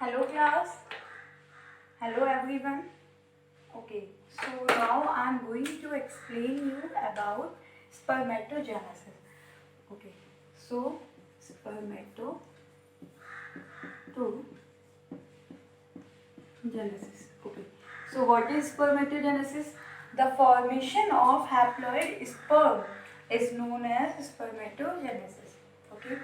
Hello class. Hello everyone. Okay, so now I am going to explain you about spermatogenesis. Okay, so spermatogenesis. Okay, so what is spermatogenesis? The formation of haploid sperm is known as spermatogenesis. Okay,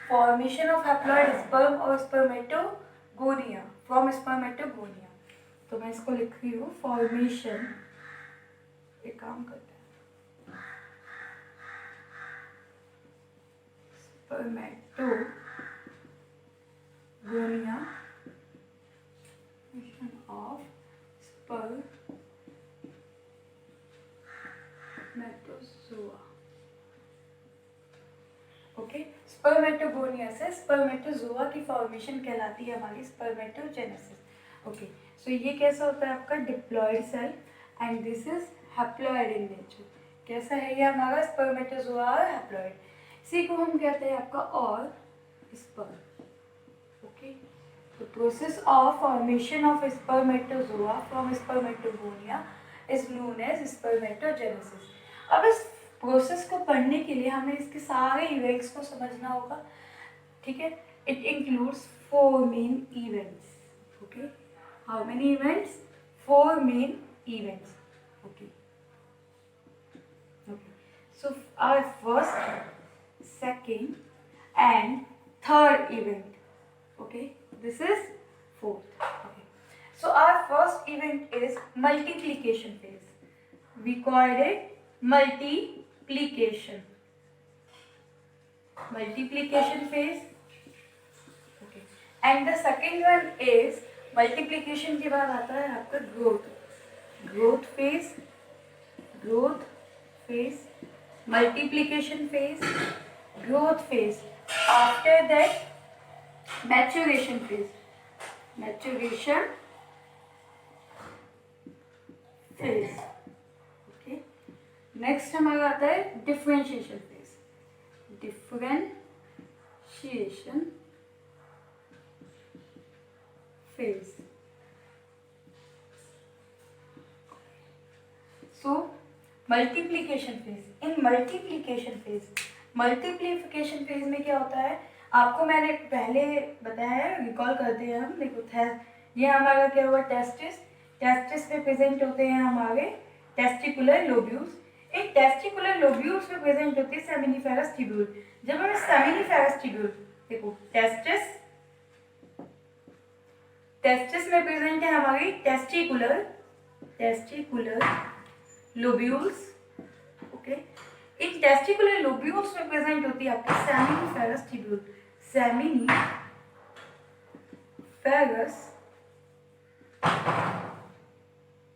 formation of haploid sperm or spermatogonia from spermatogonia. तो मैं इसको लिख रही हूँ formation. एक काम करते हैं spermatogonia of spermatozoa. Okay, spermatogonia से स्पर्मेटोजोआ की फॉर्मेशन कहलाती है हमारी स्पर्मेटोजेनेसिस. ओके, सो ये कैसा होता है आपका diploid cell and this is haploid in nature. कैसा है ये हमारा स्पर्मेटोजोआ और हैप्लॉयड. इसी को हम कहते हैं आपका और sperm. Okay, the process of formation of spermatozoa from spermatogonia is known as spermatogenesis. अब इस प्रोसेस को पढ़ने के लिए हमें इसके सारे इवेंट्स को समझना होगा. ठीक है, it includes 4 main events. Okay, how many events? 4 main events. Okay, so our first, second and third event. Okay, this is fourth. Okay, so our first event is multiplication phase. We called it multiplication phase. Okay, and the second one is multiplication के बाद आता है आपका growth phase, multiplication phase, growth phase. After that maturation phase. Okay, next हमारा आता है differentiation phase. So multiplication phase. In multiplication phase में क्या होता है आपको मैंने पहले बताया है, रिकॉल करते हैं हम. देखो ये हमारा क्या हुआ, टेस्टिस में प्रेजेंट होते हैं हमारे टेस्टिकुलर लोब्यूल्स. एक टेस्टिकुलर लोब्यूल्स में प्रेजेंट होती है सेमिनिफेरस ट्यूब्यूल. जब हमें सेमिनिफेरस ट्यूब्यूल, देखो टेस्टिस में प्रेजेंट है हमारी टेस्टिकुलर लोब्यूल्स. ओके, इन टेस्टिकुलर लोब्यूल्स में प्रेजेंट होती है आपकी seminiferous tubule.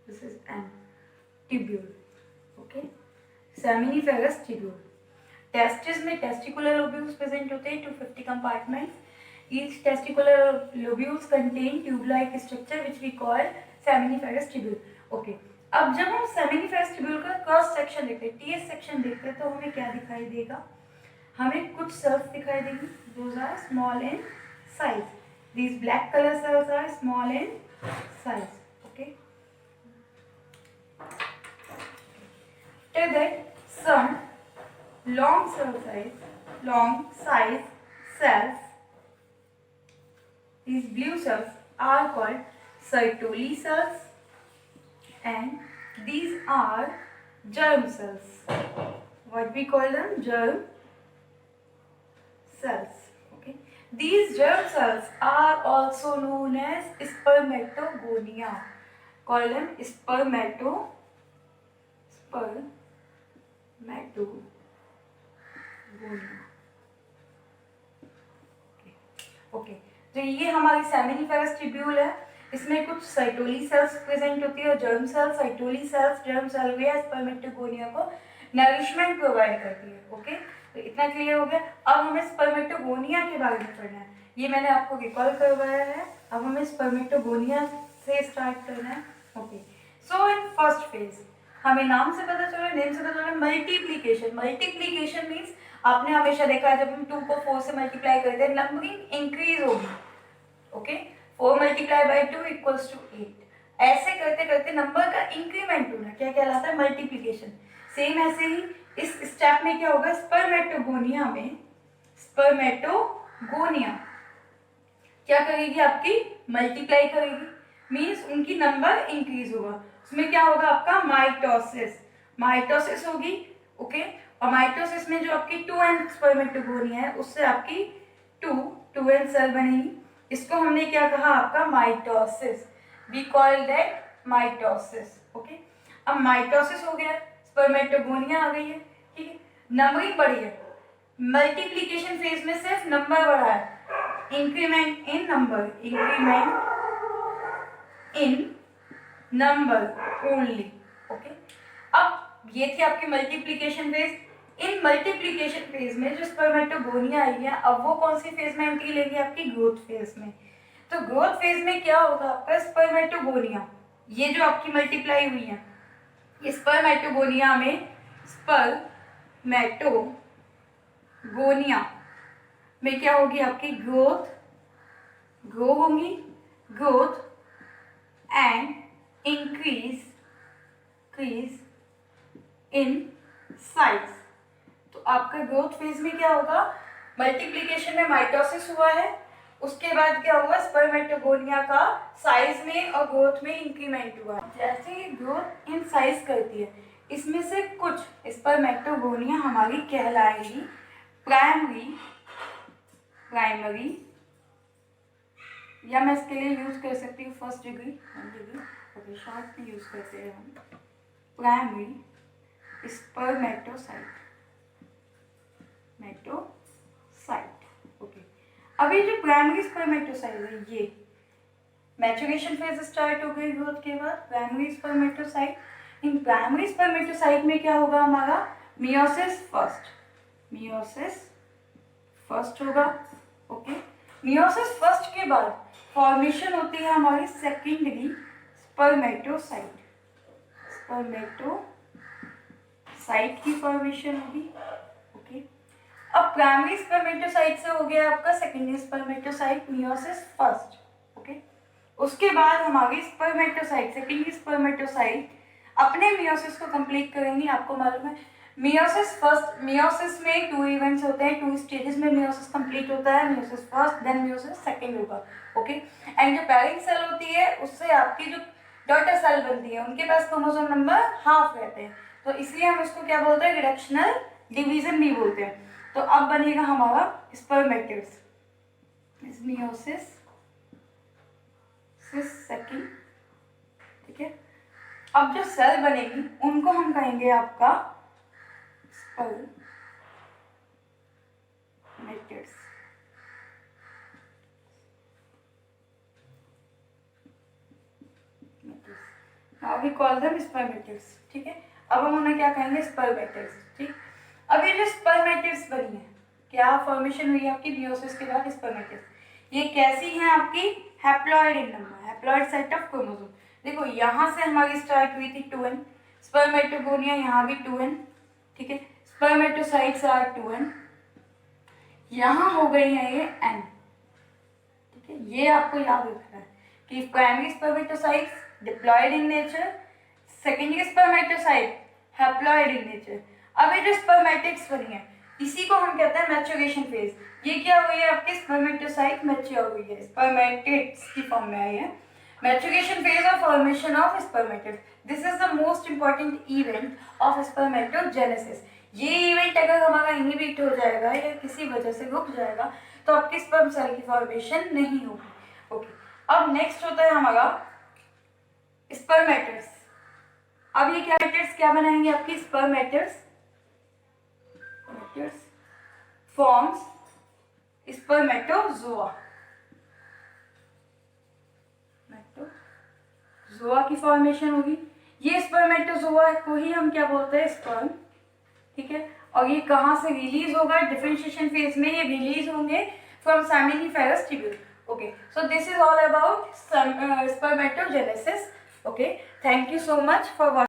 This is an tubule. Okay, seminiferous tubule. Testis में टेस्टिकुलर लोब्यूल्स प्रेजेंट होते हैं 250 compartments. Each testicular lobules contain tube-like structure which we call seminiferous tubule. Okay, अब जब हम सेमिनिफेरस ट्यूब्यूल का क्रॉस सेक्शन देखते हैं, टीएस सेक्शन देखते हैं, तो हमें क्या दिखाई देगा? हमें कुछ सेल्स दिखाई देंगी. Those are small in size. These black color cells are small in size. Okay. After that, some long size cells. These blue cells are called Sertoli cells, and these are germ cells. What we call them? Germ cells. Okay, these germ cells are also known as spermatogonia. Call them spermatogonia. Okay. तो ये हमारी seminiferous tubule है. इसमें कुछ साइटोली cells present होती है और germ cells. Sertoli cells germ cell वे स्पर्मेटोगोनिया को नरिशमेंट प्रोवाइड करती है. ओके, तो इतना क्लियर हो गया. अब हमें स्पर्मेटोगोनिया के बारे में पढ़ना है. ये मैंने आपको रिकॉल करवाया है. अब हमें स्पर्मेटोगोनिया से स्टार्ट करना है. Okay, so in first phase हमें नेम से पता चला मल्टीप्लीकेशन मीन्स आपने हमेशा देखा है जब हम 2 को 4 से मल्टीप्लाई करते हैं नंबरिंग इंक्रीज होगी. Okay, 4 multiply by 2 equals to 8। ऐसे करते करते नंबर का इंक्रीमेंट होना क्या कहलाता है, मल्टीप्लीकेशन। सेम ऐसे ही इस स्टेप में क्या होगा, स्पर्मेटोगोनिया में स्पर्मेटोगोनिया क्या करेगी, आपकी मल्टीप्लाई करेगी, मींस उनकी नंबर इंक्रीज होगा। उसमें क्या होगा आपका माइटोसिस होगी। ओके, और माइटोसिस में जो आपकी 2n स्पर्मेटोगोनिया है उससे आपकी 2n सेल बनेगी। इसको हमने क्या कहा, आपका mitosis. We call that mitosis. Okay, अब माइटोसिस हो गया, स्पर्मेटोगोनिया आ गई है, ठीक है, नंबरिंग बढ़ी है। मल्टीप्लीकेशन फेज में सिर्फ नंबर बढ़ा है, increment in number only. Okay, अब ये थी आपकी multiplication phase. In multiplication phase में जो स्पर्मेटोगोनिया आई है, अब वो कौन सी फेज में एंट्री लेगी, आपकी ग्रोथ फेज में। तो ग्रोथ फेज में क्या होगा आपका, स्पर्मेटोगोनिया, ये जो आपकी मल्टीप्लाई हुई है, ये स्पर्मेटोगोनिया में क्या होगी, आपकी ग्रो होंगी, growth and increase in size. तो आपका ग्रोथ फेज में क्या होगा, मल्टीप्लीकेशन में माइटोसिस हुआ है, उसके बाद क्या हुआ, स्पर्मेटोगोनिया का साइज में और ग्रोथ में इंक्रीमेंट हुआ। जैसे ही ग्रोथ इन साइज करती है, इसमें से कुछ स्पर्मेटोगोनिया हमारी कहलाएगी प्राइमरी, या मैं इसके लिए यूज कर सकती हूँ फर्स्ट डिग्री, ओके, शॉर्ट में यूज करते हैं हम, प्राइमरी स्पर्मेटोसाइट। ओके, अभी जो प्राइमरी स्पर्मेटोसाइट है, ये मैचुरेशन फेज स्टार्ट हो गई ग्रोथ के बाद, primary spermatocyte. In primary spermatocyte में क्या होगा हमारा, मियोसिस फर्स्ट होगा। ओके, मियोसिस फर्स्ट के बाद फॉर्मेशन होती है हमारी सेकेंडरी स्पर्मेटोसाइट की फॉर्मेशन होगी। ओके, अब प्राइमरी स्पर्मेटोसाइट से हो गया आपका secondary spermatocyte, meiosis first. Okay, उसके बाद हमारी सेकेंडरी स्पर्मेटोसाइट अपने मियोसिस को कंप्लीट करेंगी। आपको मालूम है मियोसिस में 2 इवेंट्स होते हैं, 2 स्टेजेस में मियोसिस कंप्लीट होता है, meiosis first then meiosis second होगा। ओके, एंड जो पेरेंट सेल होती है उससे आपकी जो डॉटर सेल बनती है, उनके पास क्रोमोसोम नंबर हाफ रहते हैं, तो इसलिए हम इसको क्या बोलते हैं, रिडक्शनल डिवीजन भी बोलते हैं। तो अब बनेगा हमारा स्पर्मेटिड्स, मियोसिस सेकेंड, ठीक है। अब जो सेल बनेगी उनको हम कहेंगे आपका spermatids. Now we call them spermatids, ठीक है। अब हम उन्हें क्या कहेंगे, स्पर्मेटिड्स, ठीक। अब ये जो स्पर्मेटिड्स बनी है, क्या फॉर्मेशन हुई है आपकी मियोसिस के बाद, स्पर्मेटिड्स। ये कैसी है आपकी, haploid in number, haploid set of chromosome. देखो यहाँ से हमारी स्टार्ट हुई थी 2n, स्पर्मेटोगोनिया यहाँ भी 2n, ठीक है, स्पर्मेटोसाइट्स आर 2n, यहाँ हो गई है ये n, ठीक है। ये आपको याद रखना है कि primary spermatocytes diploid in nature, secondary spermatocyte haploid in nature. अब ये जो स्पर्मेटिड्स बनी है, इसी को हम कहते हैं मैच्योरेशन फेज। ये क्या हुई है आपकी, स्पर्मेटोसाइट मैच्योर हुई है, स्पर्मेटिड्स की फॉर्म में आई है। मैच्योरेशन फेज और formation of spermatids, this is the most important event of spermatogenesis. ये इवेंट अगर हमारा इनहिबिट हो जाएगा या किसी वजह से रुक जाएगा तो आपकी स्पर्म सेल की फॉर्मेशन नहीं होगी। ओके, अब नेक्स्ट होता है हमारा स्पर्मेटिड्स। अब ये क्या बनाएंगे आपकी स्पर्मेटिड्स फॉर्म्स स्पर्मेटोजोआ की फॉर्मेशन होगी। ये स्पर्मेटोजोआ को ही हम क्या बोलते हैं, स्पर्म, ठीक है। और ये कहाँ से रिलीज होगा, डिफरेंशिएशन फेज में ये रिलीज होंगे from seminiferous tubule. Okay, so this is all about spermatogenesis. Okay, thank you so much for